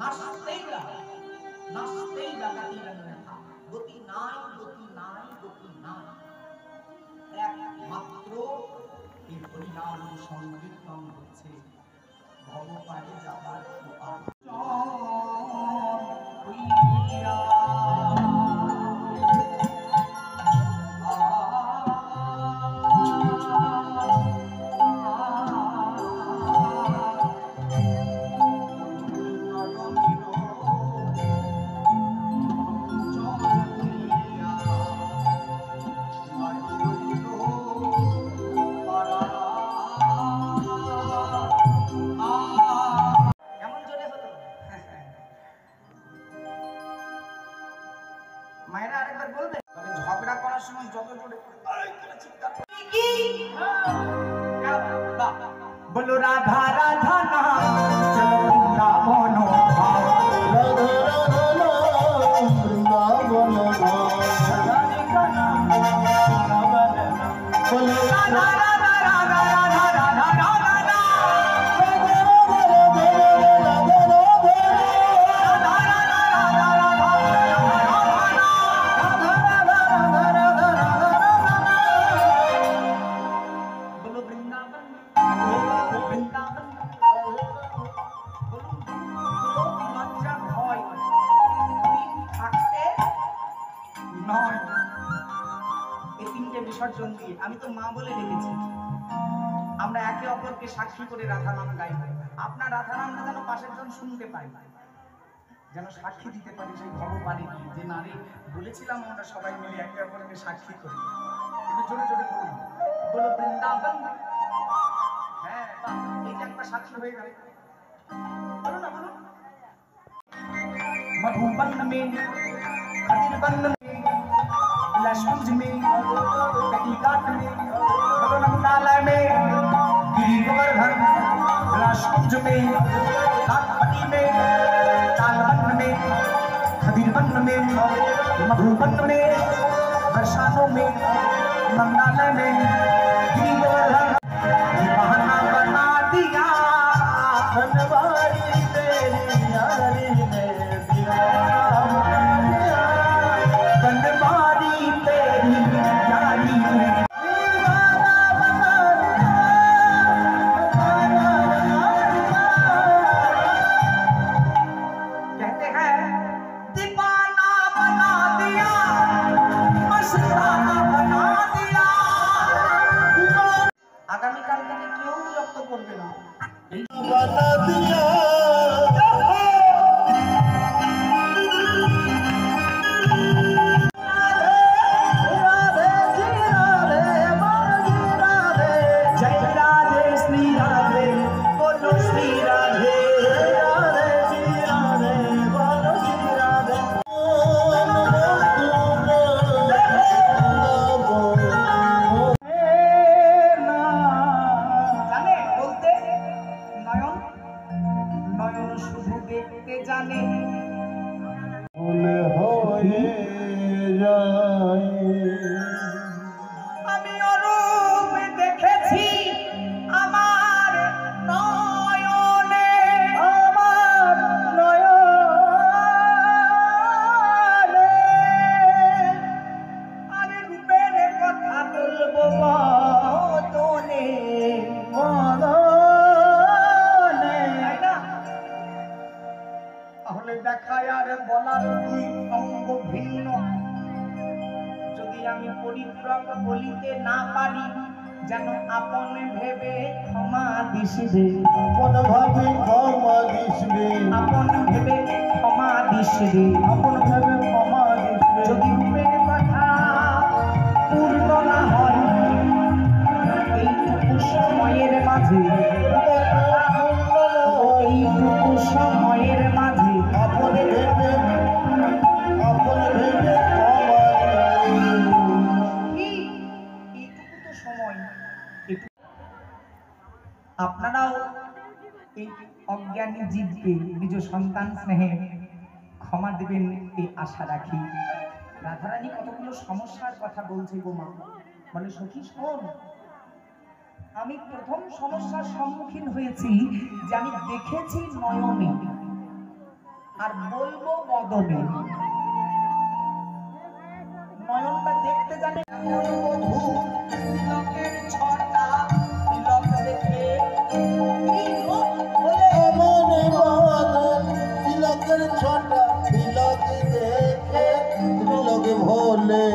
নাচতেই লাগা, নাচতেই লাগাতি রঙ্গা, গতি নাই, গতি নাই, গতি নাই। একমাত্র এই হরিনাম সংকীর্তন হচ্ছে ভগবানে যাবার উপায়। মায়েরা আরেকবার বলবে, ঝগড়া করার সময় যত জোরে বলো রাধা রাধা না চলো বৃন্দাবন ভাব, বৃন্দাবন বলো রাধা রাধা রাধা রাধা রাধা রাধা বিসর্জন দিয়ে আমি তো মা বলে রেখেছি। আমরা একে অপরকে সাক্ষী করে রাধা নাম গাইব। আপনার রাধা নামটা যেন পাশের জন শুনতে পাই, যেন সাক্ষী দিতে পারি সেই ভগবানের যে নারী বলেছিলাম আমরা সবাই মিলে একে অপরকে সাক্ষী করি। একটু জোরে জোরে বলুন, বলো বৃন্দাবন। হ্যাঁ, এই যে একটা সাক্ষী হয়ে গেল। বলো না, বলো। मधुबन में खदिरबन में लक्ष्मण में कटिकाट में नालय में गिरी गोवर्धन लक्ष्मण में काटपटी में तालबन में खदिरबन में मधुबन में बरसानों में मंगलालय में गिरी गोवर्धन बहाना बना दिया धनवारी तेरी यारी में बनवारी तेरी यारी में कहते हैं दीवाना बना दिया, मस्ताना बना दिया। आगामी काल থেকে কেউ বিরক্ত করবে না, बना दिया। আমি অরূপ দেখেছি আমার নয়নে, আমার নয়নে। আরে রূপের কথা বলবো বদনে, বদনে। তাহলে দেখায় আর বলার দুই অঙ্গ ভিন্ন। যদি আমি পরিত্রাগ বলিতে না পারি, যেন আপন ভেবে ক্ষমা দিসবে, আপন ভাবে ক্ষমা দিসবে, আপন ভেবে ক্ষমা দিসবে, আপন ভেবে ক্ষমা দিসবে। যদি রূপের কথা পূর্ণ না হয় এইটুকু সময়ের মাঝে, এইটুকু সময়ের মাঝে আপন ভেবে, আপন ভেবে আপনারাও এই অজ্ঞানী জীবকে নিজ সন্তান স্নেহে ক্ষমা দেবেন এই আশা রাখি। রাধারানী কতগুলো সমস্যার কথা বলছে গো মা। বলে সখী শোন, আমি প্রথম সমস্যার সম্মুখীন হয়েছি যে আমি দেখেছি নয়নে, আর বলবো বদনে। নয়নটা দেখতে জানে বধূ তিলকের ছটা তিলক দেখে তিলকের ছটা তিলক দেখে তিলক ভোলে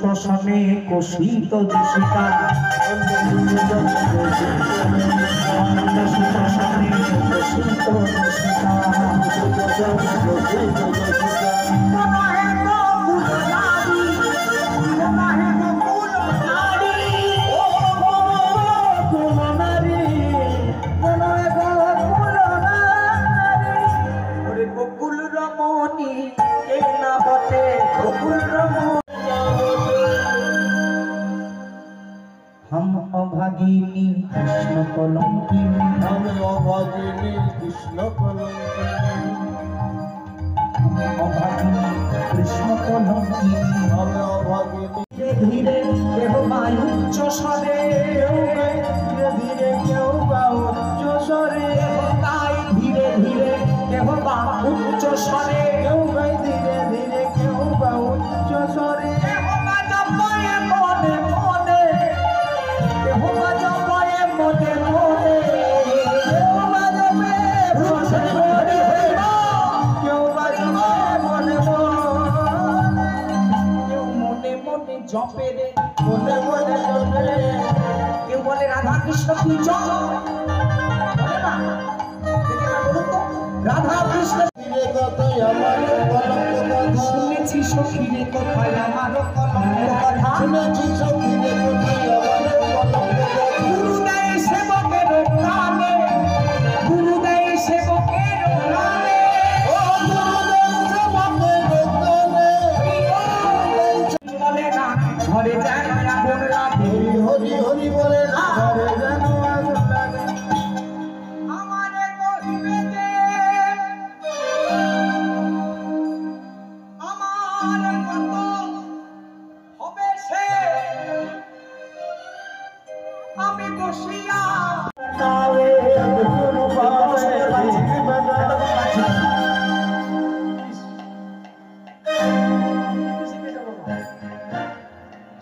শ্মশানে কষিত দূষিতা শ্মশানে কষিত দূষিতা গোকুল রমণী কে না বটে গোকুল রমণী हम अभागिनी कृष्ण कलंकिनी हम अभागिनी कृष्ण कलंकिनी हम अभागिनी कृष्ण कलंकिनी हम अभागिनी धीरे केह वायु उच्च स्वरे धीरे धीरे केह वायु उच्च स्वरे गाय धीरे धीरे केह वायु उच्च स्वरे गाय धीरे धीरे केह वायु उच्च स्वरे জপে রে মনে মনে জপে রে কেউ বলে রাধা কৃষ্ণ কি জপ বলে না দেখে না বলুন তো রাধা কৃষ্ণ রে কথাই আমার কলঙ্ক কথা শুনেছি সখী রে কথাই আমার কলঙ্ক কথা শুনেছি সখী রে কথাই আমার কলঙ্ক কথা গুরুদেব সেবকের নামে গুরুদেব সেবকের নামে ও গুরুদেব সেবকের নামে বলে না ঘরে যায় আগুন লাগে হরি হরি বলে না ঘরে যেন আগুন লাগে আমারে কহিবে যে আমার কত হবে সে আমি বসিয়া তাবে গুরু পাবে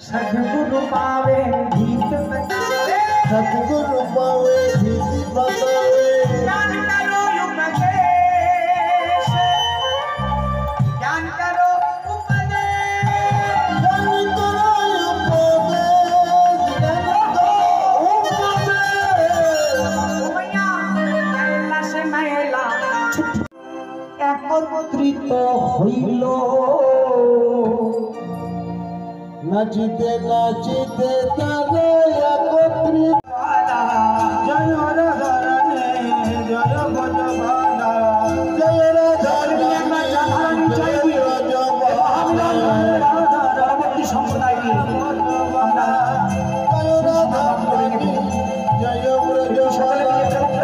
सद्गुरु पावे गीत बतावे सतगुरु पावे धीति बतावे ज्ञान करो उपदेश ज्ञान करो उपदेश ज्ञान करो उपदेश मैया मैला से मैला একত্রিত হইল নাচিতে নাচিতে তারে একত্রিত জয় রাধা রানী জয় ভজভালা জয় রাধা রানী জয় ভজভালা রাধাবতী সম্প্রদায় ভজভালা জয় রাধা রানী জয় ব্রজভালা জয়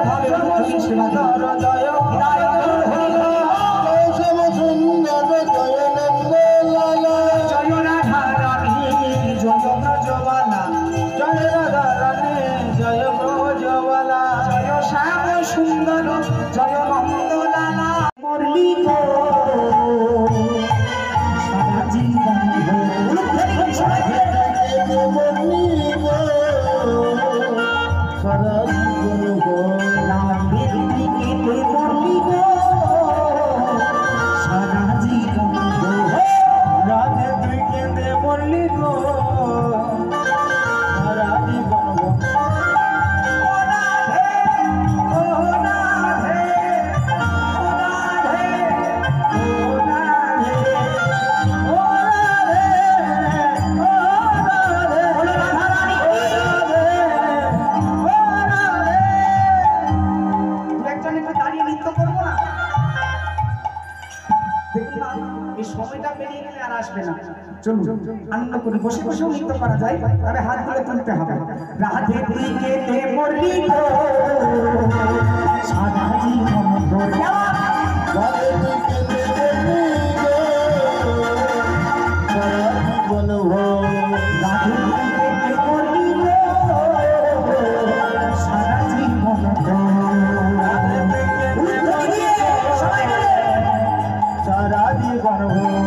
শ্যাম সুন্দর জয় নন্দলালা জয় রাধা রানী জয় ব্রজবালা জয় রাধা রানী জয় ব্রজবালা জয় শ্যাম সুন্দর জয় নন্দলালা মুরলি গো সারা জীবন সারা জীবন গো লাভের দিকে মুরলি গো সারা জীবন রাধে তুই কেঁদে মরলি গো সারা জীবন গো আসবে না। চলুন আনন্দ করি, বসে বসেও নৃত্য করা যায়, তবে হাত ধরে তুলতে হবে। রাধে তুই কেঁদে মরলি গো সারা জীবন তোর রাধে তুই কেঁদে মরলি গো সারা জীবন ভোর। রাধে তুই কেঁদে মরলি গো সারা জীবন রাধে তুই কেঁদে মরলি গো সারা জীবন ভোর।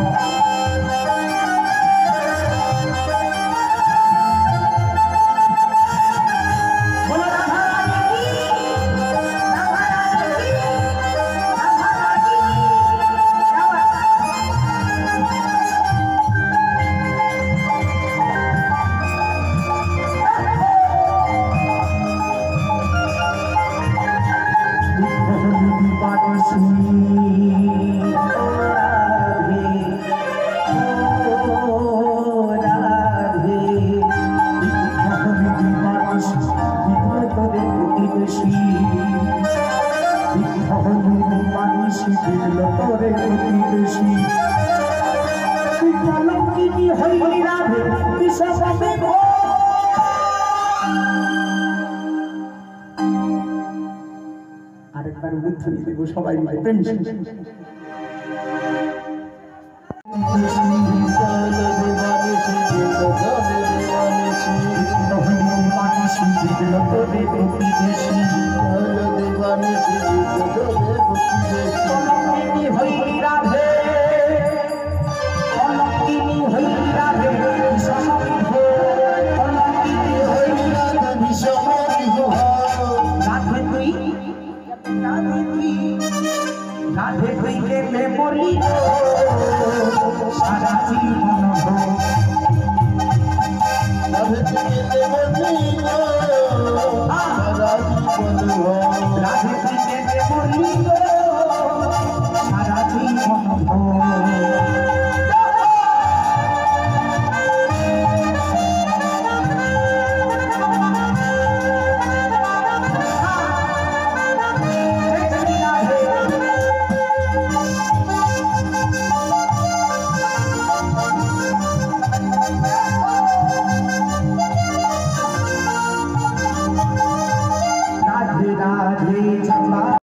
আরেকবার উদ্বোধন দেব সবাই মিলে প্রেম রাধে তুই কেঁদে মরলি গো সারা জীবন রাধে তুই কেঁদে মরলি